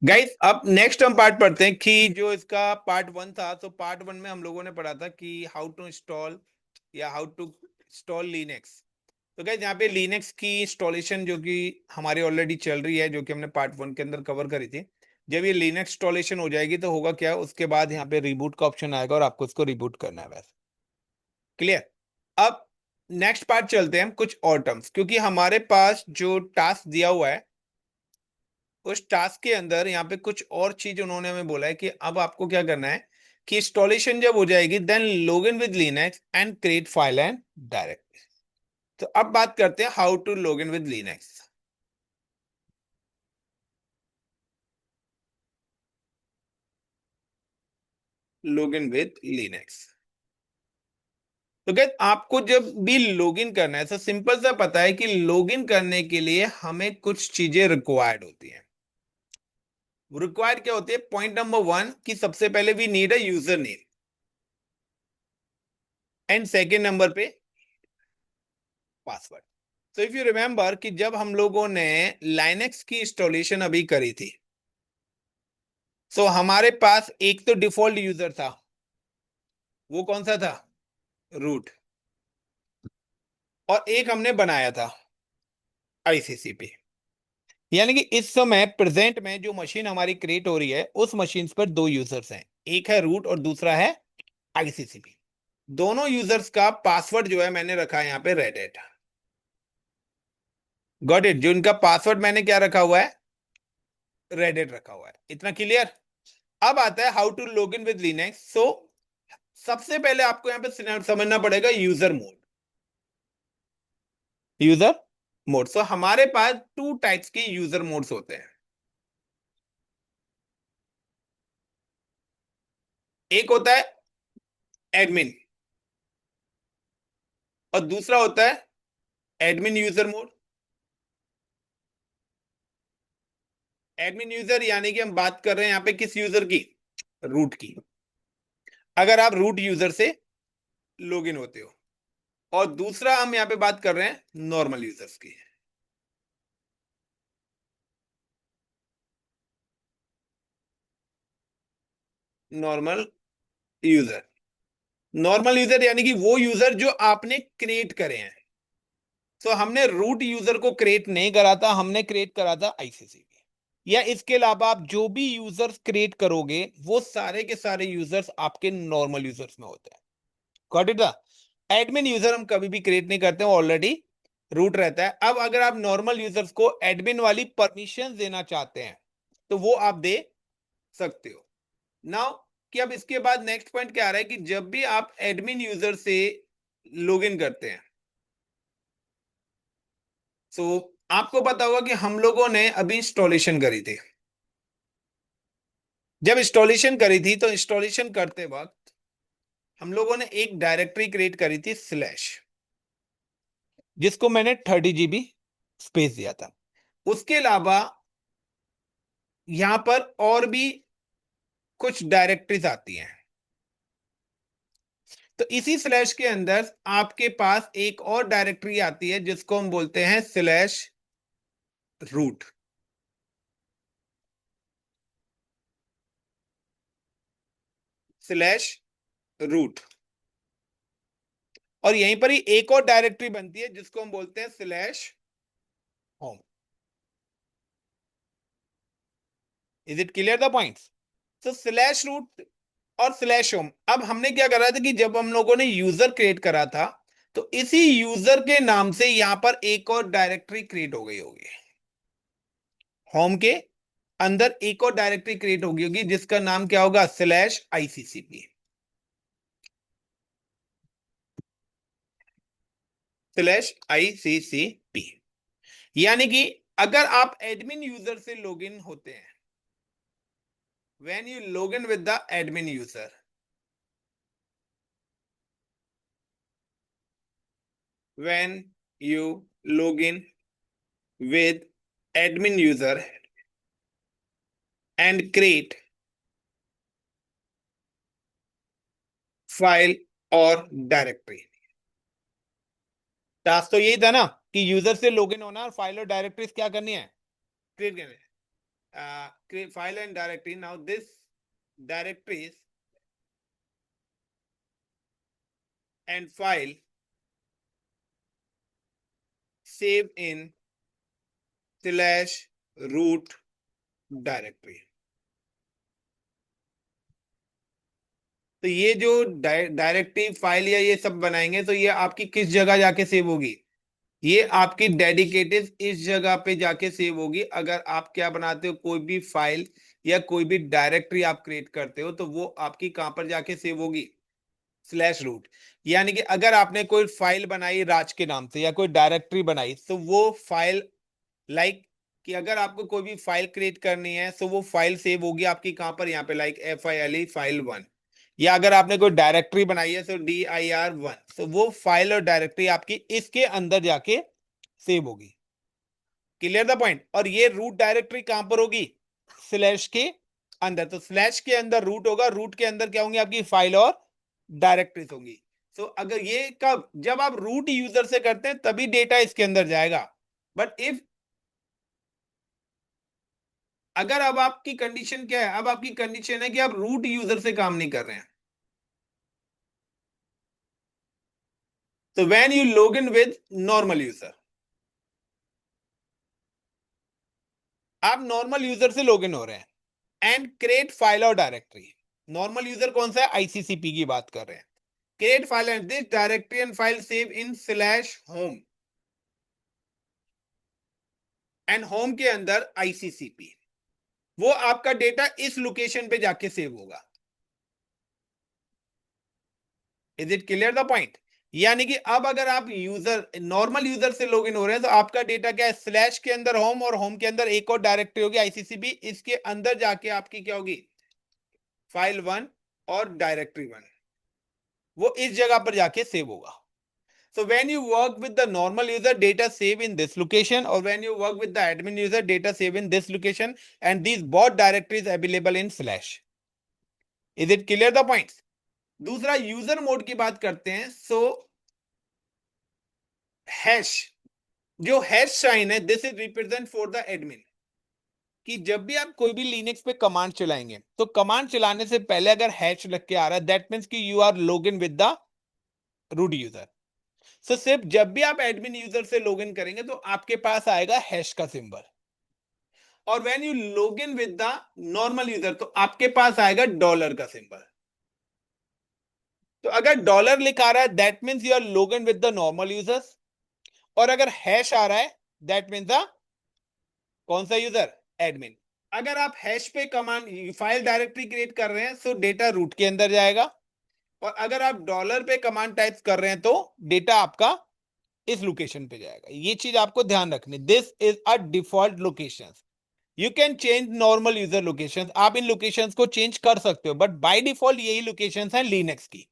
Guys अब next हम part पढ़ते हैं कि जो इसका पार्ट वन था। तो पार्ट वन में हम लोगों ने पढ़ा था कि हाउ टू इंस्टॉल या हाउ टू इंस्टॉल लिनक्स। तो गाइस यहाँ पे लिनक्स की इंस्टॉलेशन जो कि हमारी ऑलरेडी चल रही है, जो कि हमने पार्ट वन के अंदर कवर करी थी। जब ये लिनक्स इंस्टॉलेशन हो जाएगी तो होगा क्या, उसके बाद यहाँ पे रिबूट का ऑप्शन आएगा और आपको इसको रिबूट करना है। वैसे क्लियर। अब नेक्स्ट पार्ट चलते हैं हम कुछ और टर्म्स, क्योंकि हमारे पास जो टास्क दिया हुआ है उस टास्क के अंदर यहाँ पे कुछ और चीज उन्होंने हमें बोला है कि अब आपको क्या करना है कि इंस्टॉलेशन जब हो जाएगी then log in with Linux and create file and directory. तो अब बात करते हैं how to log in with Linux. Log in with Linux. तो क्या आपको जब भी लॉग इन करना है तो सिंपल सा पता है कि लॉग इन करने के लिए हमें कुछ चीजें रिक्वायर्ड होती हैं। रिक्वायर्ड क्या होती है? पॉइंट नंबर वन कि सबसे पहले we need a user name, and second number पे पासवर्ड। तो इफ यू रिमेंबर कि जब हम लोगों ने लाइनेक्स की इंस्टॉलेशन अभी करी थी, तो हमारे पास एक तो डिफॉल्ट यूजर था। वो कौन सा था? रूट। और एक हमने बनाया था आईसीसी पे। यानी कि इस समय प्रेजेंट में जो मशीन हमारी क्रिएट हो रही है उस मशीन पर दो यूजर्स हैं, एक है रूट और दूसरा है आईसीसीपी। दोनों यूजर्स का पासवर्ड जो है मैंने रखा है यहाँ पे रेड एट। Got it. जो इनका पासवर्ड मैंने क्या रखा हुआ है? रेड एट रखा हुआ है। इतना क्लियर। अब आता है how to log in with Linux. So सबसे पहले आपको यहां पे समझना पड़ेगा user mode. User mode. So हमारे पास टू टाइप्स के यूजर मोड्स होते हैं। एक होता है एडमिन और दूसरा होता है admin user mode. Admin user यानी कि हम बात कर रहे हैं यहां पे किस यूजर की? रूट की। अगर आप रूट यूजर से लॉग इन होते हो। और दूसरा हम यहां पे बात कर रहे हैं नॉर्मल यूजर्स की। Normal user. नॉर्मल यूजर यानी कि वो यूजर जो आपने क्रिएट करे हैं। सो हमने रूट यूजर को क्रिएट नहीं करा था, हमने क्रिएट करा था आईसीसी। या इसके अलावा आप जो भी यूजर्स क्रिएट करोगे वो सारे के सारे यूजर्स आपके नॉर्मल यूजर्स में होते हैं। Got it. एडमिन यूजर हम कभी भी क्रिएट नहीं करते, ऑलरेडी रूट रहता है। अब अगर आप नॉर्मल यूजर्स को एडमिन वाली परमिशन देना चाहते हैं तो वो आप दे सकते हो। नाउ कि अब इसके बाद नेक्स्ट पॉइंट क्या आ रहा है कि जब भी आप एडमिन यूजर से लॉग इन करते हैं, तो आपको पता होगा कि हम लोगों ने अभी इंस्टॉलेशन करी थी। जब इंस्टॉलेशन करी थी तो इंस्टॉलेशन करते वक्त हम लोगों ने एक डायरेक्टरी क्रिएट करी थी स्लैश, जिसको मैंने 30 GB स्पेस दिया था। उसके अलावा यहां पर और भी कुछ डायरेक्टरीज आती हैं। तो इसी स्लैश के अंदर आपके पास एक और डायरेक्टरी आती है जिसको हम बोलते हैं स्लैश रूट। Slash root. और यहीं पर ही एक और डायरेक्टरी बनती है जिसको हम बोलते हैं slash home. Is it clear the points? तो स्लैश रूट और स्लैश होम। अब हमने क्या करा था कि जब हम लोगों ने यूजर क्रिएट करा था तो इसी यूजर के नाम से यहां पर एक और डायरेक्टरी क्रिएट हो गई होगी। होम के अंदर एक और डायरेक्टरी क्रिएट होगी होगी जिसका नाम क्या होगा? Slash ICCP. Slash ICCP. यानी कि अगर आप एडमिन यूजर से लॉगिन होते हैं, when you login with the admin user, when you login with admin user and create file और डायरेक्टरी। टास्क तो यही था ना कि यूजर से लॉगिन होना और फाइल और डायरेक्टरीज क्या करनी है, क्रिएट करनी है, create file and directory. Now this directories and file save in / root directory. तो ये जो डायरेक्टरी फाइल या ये सब बनाएंगे तो ये आपकी किस जगह जाके सेव होगी, ये आपकी डेडिकेटेड इस जगह पे जाके सेव होगी। अगर आप क्या बनाते हो, कोई भी फाइल या कोई भी डायरेक्टरी आप क्रिएट करते हो तो वो आपकी कहां पर जाके सेव होगी, /root। यानी कि अगर आपने कोई फाइल बनाई राज के नाम से या कोई डायरेक्टरी बनाई तो वो फाइल कि अगर आपको कोई भी फाइल क्रिएट करनी है तो वो फाइल सेव होगी आपकी कहां पर, यहाँ पे FILE file1। या अगर आपने कोई डायरेक्टरी बनाई है तो dir1, तो वो फाइल और डायरेक्टरी आपकी इसके अंदर जाके सेव होगी। Clear the point. और ये रूट डायरेक्टरी कहां पर होगी, स्लैश के अंदर। तो स्लैश के अंदर रूट होगा, रूट के अंदर क्या होंगी, आपकी फाइल और डायरेक्टरीज होंगी। तो अगर ये कब, जब आप रूट यूजर से करते हैं तभी डेटा इसके अंदर जाएगा। बट इफ अगर अब आपकी कंडीशन क्या है, अब आपकी कंडीशन है कि आप रूट यूजर से काम नहीं कर रहे हैं, तो when you log in with normal user, आप नॉर्मल यूजर से लॉग इन हो रहे हैं एंड क्रिएट फाइल और डायरेक्टरी। नॉर्मल यूजर कौन सा है, आईसीसीपी की बात कर रहे हैं। Create file and this directory and file save in /home, and home के अंदर आईसीसीपी, वो आपका डेटा इस लोकेशन पे जाके सेव होगा। Is it clear the point. यानी कि अब अगर आप यूजर नॉर्मल यूजर से लॉगिन हो रहे हैं तो आपका डेटा क्या है, स्लैश के अंदर होम, और होम के अंदर एक और डायरेक्टरी होगी आईसीसीबी, इसके अंदर जाके आपकी क्या होगी, file1 और डायरेक्टरी1, वो इस जगह पर जाके सेव होगा। So when you work with the normal user, data save in this location, or when you work with the admin user, data save in this location, and these both directories available in /. Is it clear the points? दूसरा user mode की बात करते हैं। सो hash, जो hash sign है, this is represent for the admin, कि जब भी आप कोई भी लिनक्स पे कमांड चलाएंगे तो कमांड चलाने से पहले अगर हैश लग के आ रहा है, दैट मींस कि you are log in with the root user. So सिर्फ जब भी आप एडमिन यूजर से लॉग इन करेंगे तो आपके पास आएगा हैश का सिंबल, और when you log in with the normal user तो आपके पास आएगा डॉलर का सिंबल। तो अगर डॉलर लिखा रहा है that means you are log in with the normal users, और अगर हैश आ रहा है दैट मींस द कौन सा यूजर, एडमिन। अगर आप हैश पे कमांड फाइल डायरेक्टरी क्रिएट कर रहे हैं तो डेटा रूट के अंदर जाएगा, और अगर आप डॉलर पे कमांड टाइप कर रहे हैं तो डेटा आपका इस लोकेशन पे जाएगा। ये चीज आपको ध्यान रखनी, this is a default location. You can change normal user location, आप इन लोकेशंस को चेंज कर सकते हो, बट बाय डिफॉल्ट यही लोकेशंस हैं लिनक्स की,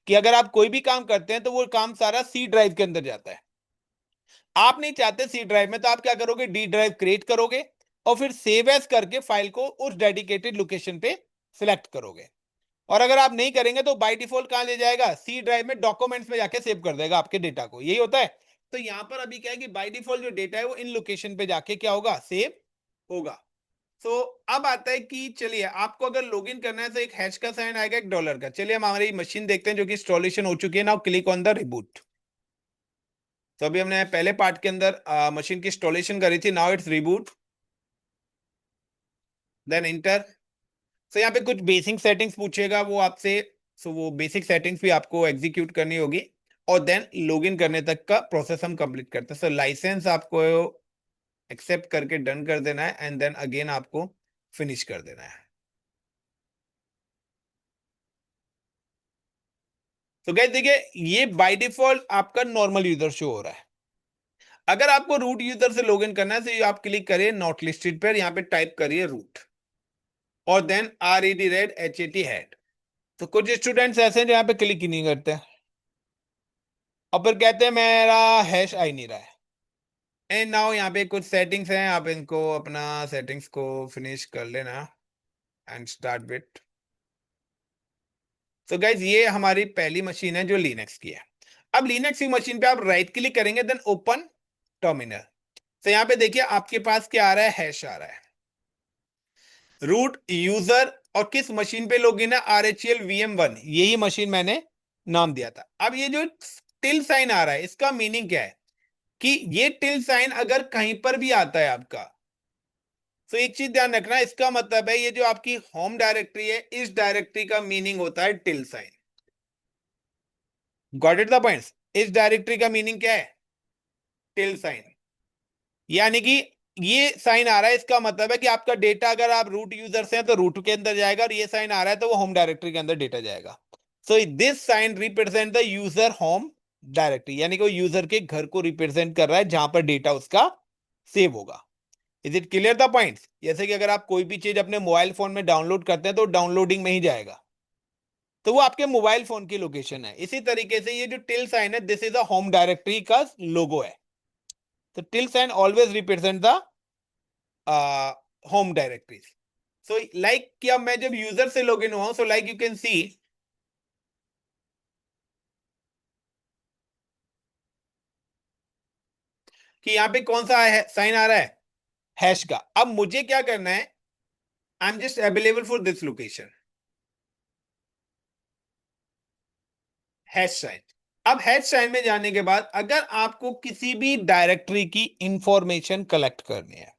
कि अगर आप कोई भी काम करते हैं तो वो काम सारा सी ड्राइव के अंदर जाता है। आप नहीं चाहते सी ड्राइव में, तो आप क्या करोगे, डी ड्राइव क्रिएट करोगे और फिर सेव एज करके फाइल को उस डेडिकेटेड लोकेशन पे सिलेक्ट करोगे। और अगर आप नहीं करेंगे तो बाय डिफॉल्ट कहां ले जाएगा, सी ड्राइव में डॉक्यूमेंट्स में जाके सेव कर देगा आपके डेटा को। यही होता है। तो यहां पर अभी क्या है कि बाय डिफॉल्ट जो डेटा है वो इन लोकेशन पे जाके क्या होगा, सेव होगा। तो अब आता है कि चलिए आपको अगर लॉगिन करना है तो एक हैश का साइन आएगा, एक डॉलर का। चलिए हम हमारी मशीन देखते हैं जो कि इंस्टॉलेशन हो चुकी है। Now click on the reboot. तो अभी हमने पहले पार्ट के अंदर मशीन की इंस्टॉलेशन करी थी। Now it's reboot, then enter. So यहाँ पे कुछ बेसिक सेटिंग्स पूछेगा वो आपसे, सो वो बेसिक सेटिंग्स भी आपको एग्जीक्यूट करनी होगी, और देन लॉगिन करने तक का प्रोसेस हम कंप्लीट करते हैं। सो लाइसेंस आपको एक्सेप्ट करके डन कर देना है, एंड देन अगेन आपको फिनिश कर देना है। तो गाइस देखिए, ये बाय डिफॉल्ट आपका नॉर्मल यूजर शो हो रहा है। अगर आपको रूट यूजर से लॉगिन करना है तो आप क्लिक करिए नॉट लिस्टेड पर, यहाँ पे टाइप करिए रूट, और देन RED तो कुछ स्टूडेंट्स ऐसे हैं जो यहाँ पे क्लिक ही नहीं करते और फिर कहते हैं मेरा हैश आ ही नहीं रहा है। एंड नाउ यहाँ पे कुछ सेटिंग्स हैं, आप इनको अपना सेटिंग्स को फिनिश कर लेना एंड स्टार्ट विथ। तो गाइज ये हमारी पहली मशीन है जो लिनक्स की है। अब लिनक्स की मशीन पे आप राइट क्लिक करेंगे, देन ओपन टर्मिनल। तो यहाँ पे देखिए आपके पास क्या आ रहा है, हैश आ रहा है, रूट यूजर, और किस मशीन पे लॉगिन है, RHEL VM1, यही मशीन मैंने नाम दिया था। अब ये जो टिल साइन आ रहा है इसका मीनिंग क्या है कि ये टिल साइन अगर कहीं पर भी आता है आपका, तो एक चीज ध्यान रखना, इसका मतलब है ये जो आपकी होम डायरेक्टरी है, इस डायरेक्टरी का मीनिंग होता है tilde sign. Got it the points? इस डायरेक्टरी का मीनिंग क्या है, टिल साइन। यानी कि ये साइन आ रहा है, इसका मतलब है कि आपका डेटा अगर आप रूट यूजर से हैं तो रूट के अंदर जाएगा, और ये साइन आ रहा है तो वो होम डायरेक्टरी के अंदर डेटा जाएगा। So this sign represent the user home directory, यानी कि वो यूजर के घर को रिप्रेजेंट कर रहा है जहां पर डेटा उसका सेव होगा। Is it clear the point? जैसे कि अगर आप कोई भी चीज अपने मोबाइल फोन में डाउनलोड करते हैं तो डाउनलोडिंग में ही जाएगा, तो वो आपके मोबाइल फोन की लोकेशन है। इसी तरीके से ये जो टिल साइन है, this is a home directory का लोगो है। तो tilde sign always represent the home directory. So like कि अब मैं जब यूजर से लॉगिन हुआ हूं, so like you can see कि यहाँ पे कौन सा साइन आ रहा है, हैश का। अब मुझे क्या करना है, I am just available for this location, hash sign. अब हैश साइन में जाने के बाद अगर आपको किसी भी डायरेक्टरी की इंफॉर्मेशन कलेक्ट करनी है,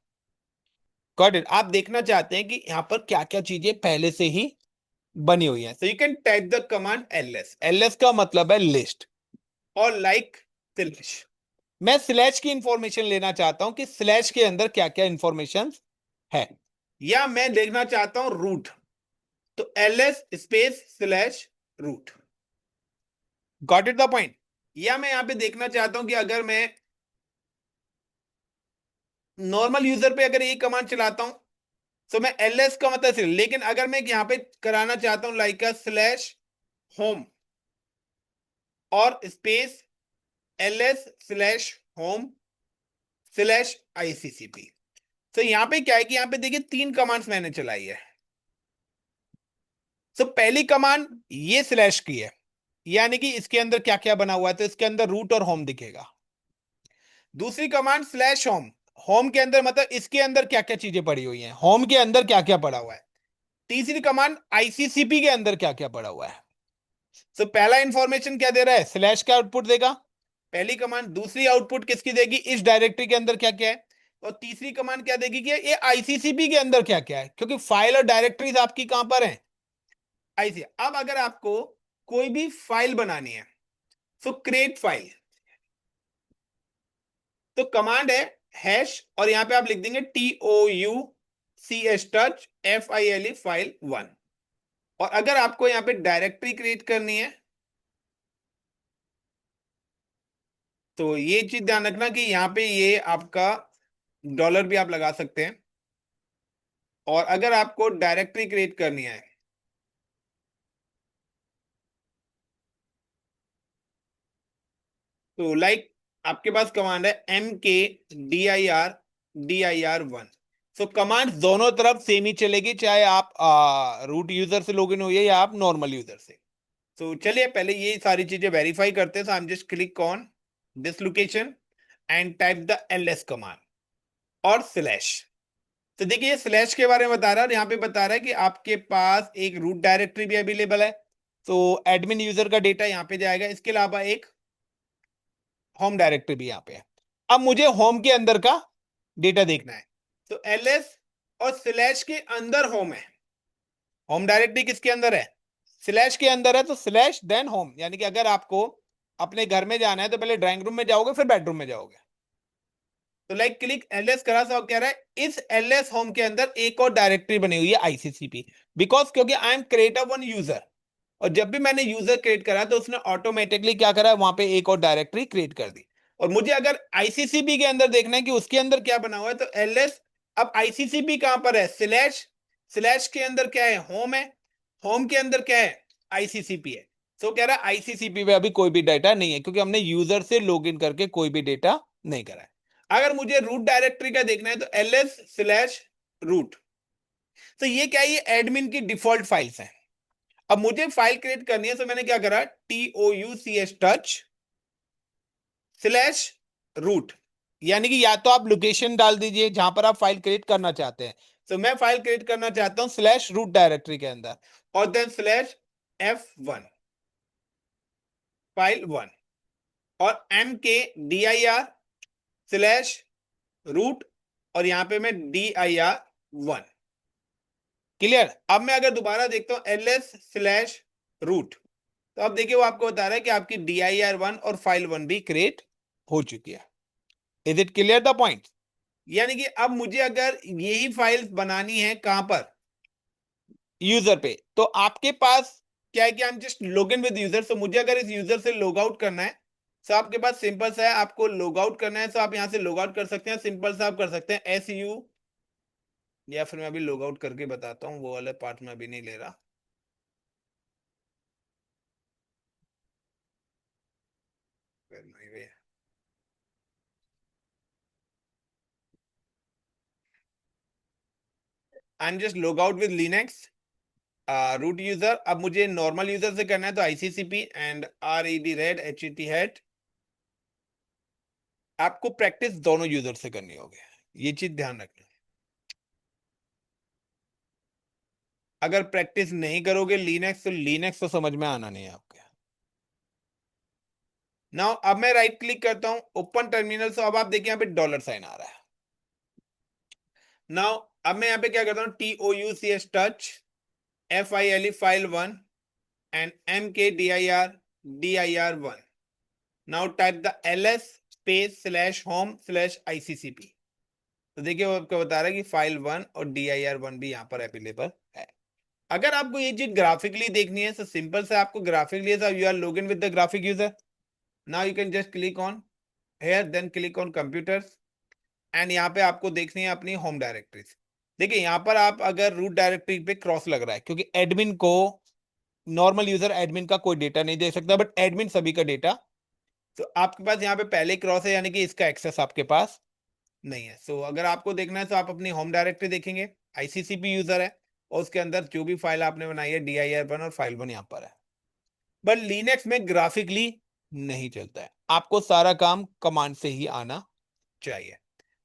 गॉट इट, आप देखना चाहते हैं कि यहां पर क्या क्या चीजें पहले से ही बनी हुई है, तो you can type the command ls। ls का मतलब है लिस्ट, और लाइक स्लैश। मैं स्लैश की इंफॉर्मेशन लेना चाहता हूं कि स्लैश के अंदर क्या क्या इंफॉर्मेशन है, या मैं देखना चाहता हूं रूट, तो ls space slash root. Got it the point? या मैं यहां पे देखना चाहता हूं कि अगर मैं नॉर्मल यूजर पे अगर ये कमांड चलाता हूं तो मैं ls का मतलब सिर्फ, लेकिन अगर मैं यहां पे कराना चाहता हूं लाइक स्लैश होम और space ls slash home slash ICCP, तो यहां पे क्या है कि यहां पे देखिए 3 कमांड्स मैंने चलाई है। तो पहली कमांड ये स्लैश की है, यानी कि इसके अंदर क्या क्या बना हुआ है, तो इसके अंदर रूट और होम दिखेगा। दूसरी कमांड स्लैश होम, होम के अंदर मतलब इसके अंदर क्या क्या चीजें पड़ी हुई हैं, होम के अंदर क्या क्या पड़ा हुआ है। तीसरी कमांड ICCP के अंदर क्या क्या पड़ा हुआ है। तो पहला इंफॉर्मेशन क्या दे रहा है, स्लैश का आउटपुट देगा पहली कमांड। दूसरी आउटपुट किसकी देगी, इस डायरेक्टरी के अंदर क्या क्या है। और तीसरी कमांड क्या देगी कि ये ICCP के अंदर क्या क्या है, क्योंकि फाइल और डायरेक्टरीज आपकी कहां पर है, IC। अब अगर आपको कोई भी फाइल बनानी है, तो क्रिएट फाइल, तो कमांड है हैश, और यहां पे आप लिख देंगे TOUCH टच FILE फाइल 1। और अगर आपको यहां पे डायरेक्टरी क्रिएट करनी है, तो ये चीज ध्यान रखना कि यहां पे ये आपका डॉलर भी आप लगा सकते हैं। और अगर आपको डायरेक्टरी क्रिएट करनी है, तो लाइक आपके पास कमांड है MKDIR 1। सो कमांड दोनों तरफ सेम ही चलेगी, चाहे आप रूट यूजर से लॉगिन हुई है या आप नॉर्मल यूजर से। तो चलिए पहले ये सारी चीजें वेरीफाई करते हैं। So I am just click on this location and type the ls command और स्लैश। तो देखिए ये स्लैश के बारे में बता रहा है, और यहाँ पे बता रहा है कि आपके पास एक रूट डायरेक्टरी भी अवेलेबल है, तो एडमिन यूजर का डेटा यहाँ पे जाएगा। इसके अलावा एक होम डायरेक्टरी भी यहाँ पे है। अब मुझे होम के अंदर का डेटा देखना है, तो ls और स्लैश के अंदर होम है। होम डायरेक्टरी किसके अंदर है, स्लैश के अंदर है, तो स्लैश देन होम। यानी कि अगर आपको अपने घर में जाना है तो पहले ड्राइंग रूम में जाओगे फिर बेडरूम में जाओगे। तो लाइक क्लिक ls करा, सब कह रहा है इस ls होम के अंदर एक और डायरेक्टरी बनी हुई है ICCP, बिकॉज क्योंकि I am creator one user, और जब भी मैंने यूजर क्रिएट करा तो उसने ऑटोमेटिकली क्या करा, वहां पे एक और डायरेक्टरी क्रिएट कर दी। और मुझे अगर ICCP के अंदर देखना है कि उसके अंदर क्या बना हुआ है, तो ls, अब ICCP कहां पर है, स्लैश, स्लैश के अंदर क्या है, होम है, होम के अंदर क्या है, ICCP है। तो कह रहा है ICCP में अभी कोई भी डाटा नहीं है, क्योंकि हमने यूजर से लॉग इन करके कोई भी डेटा नहीं करा है। अगर मुझे रूट डायरेक्टरी का देखना है तो ls स्लैश रूट। तो ये क्या है, ये एडमिन की डिफॉल्ट फाइल्स हैं। अब मुझे फाइल क्रिएट करनी है, तो मैंने क्या करा, TOUCH टच स्लैश रूट। यानी कि या तो आप लोकेशन डाल दीजिए जहां पर आप फाइल क्रिएट करना चाहते हैं। तो मैं फाइल क्रिएट करना चाहता हूं स्लैश रूट डायरेक्टरी के अंदर, और देन स्लैश F1 फाइल 1 और MKDIR स्लैश रूट, और यहां पे मैं DIR1। क्लियर। अब मैं अगर दोबारा देखता हूं LS स्लैश रूट, तो अब देखिए वो आपको बता रहा है कि आपकी DIR1 और फाइल 1 भी क्रिएट हो चुकी है। Is it clear the point? यानी कि अब मुझे अगर यही फाइल बनानी है कहां पर, यूजर पे, तो आपके पास क्या है कि हम just log in with user. So मुझे अगर इस यूजर से लॉग आउट करना है, तो आपके पास सिंपल सा है, आपको लॉग आउट करना है तो आप यहां से लॉग आउट कर सकते हैं। सिंपल सा आप कर सकते हैं SU, या फिर मैं अभी लॉग आउट करके बताता हूं, वो वाला पार्ट में अभी नहीं ले रहा। I am just log out with Linux root user. अब मुझे नॉर्मल यूजर से करना है तो ICCP and RED red HET head. आपको प्रैक्टिस दोनों यूजर से करनी होगी, ये चीज ध्यान रखना। अगर प्रैक्टिस नहीं करोगे लिनक्स, तो लिनक्स तो समझ में आना नहीं है आपके। नाउ अब मैं राइट क्लिक करता हूं, ओपन टर्मिनल। से अब आप देखिए यहाँ पे डॉलर साइन आ रहा है। नाउ अब मैं यहाँ पे क्या करता हूँ, TOUCH touch FILE file 1 and MKDIR DIR1। Now type the LS space slash home slash ICCP। तो देखिए वो आपको बता रहा है कि फाइल 1 और DIR1 भी यहाँ पर अवेलेबल है। अगर आपको ये चीज ग्राफिकली देखनी है तो सिंपल से आपको graphically, you are log in with the graphic user. Now you can just click on here, then click on computers, and यहाँ पे आपको देखनी है अपनी होम डायरेक्टरीज। देखिए यहाँ पर आप अगर रूट डायरेक्टरी पे क्रॉस लग रहा है, क्योंकि एडमिन को, नॉर्मल यूजर एडमिन का कोई डेटा नहीं दे सकता, बट एडमिन सभी का डेटा। तो आपके पास यहाँ पे पहले क्रॉस है, यानी कि इसका एक्सेस आपके पास नहीं है। सो अगर आपको देखना है तो आप अपनी होम डायरेक्टरी देखेंगे, ICCP यूजर है, और उसके अंदर जो भी फाइल आपने बनाई है DIR1 और फाइल 1 यहाँ पर है। बट लिनक्स में ग्राफिकली नहीं चलता है, आपको सारा काम कमांड से ही आना चाहिए।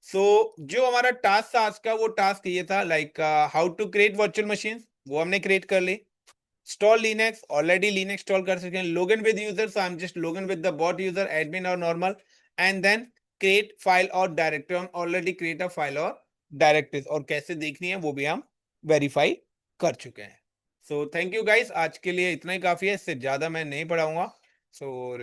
जो हमारा टास्क था आज का, वो टास्क ये था like how to create virtual machine, वो हमने क्रिएट कर ली। Install Linux, already Linux install कर सकते हैं। Log in with user, so I am just log in with the bot user, admin और normal, and then create file और directory. हम ऑलरेडी क्रिएट अ फाइल और directories, और कैसे देखनी है वो भी हम वेरीफाई कर चुके हैं। सो थैंक यू गाइस, आज के लिए इतना ही काफी है, इससे ज्यादा मैं नहीं पढ़ाऊंगा। सो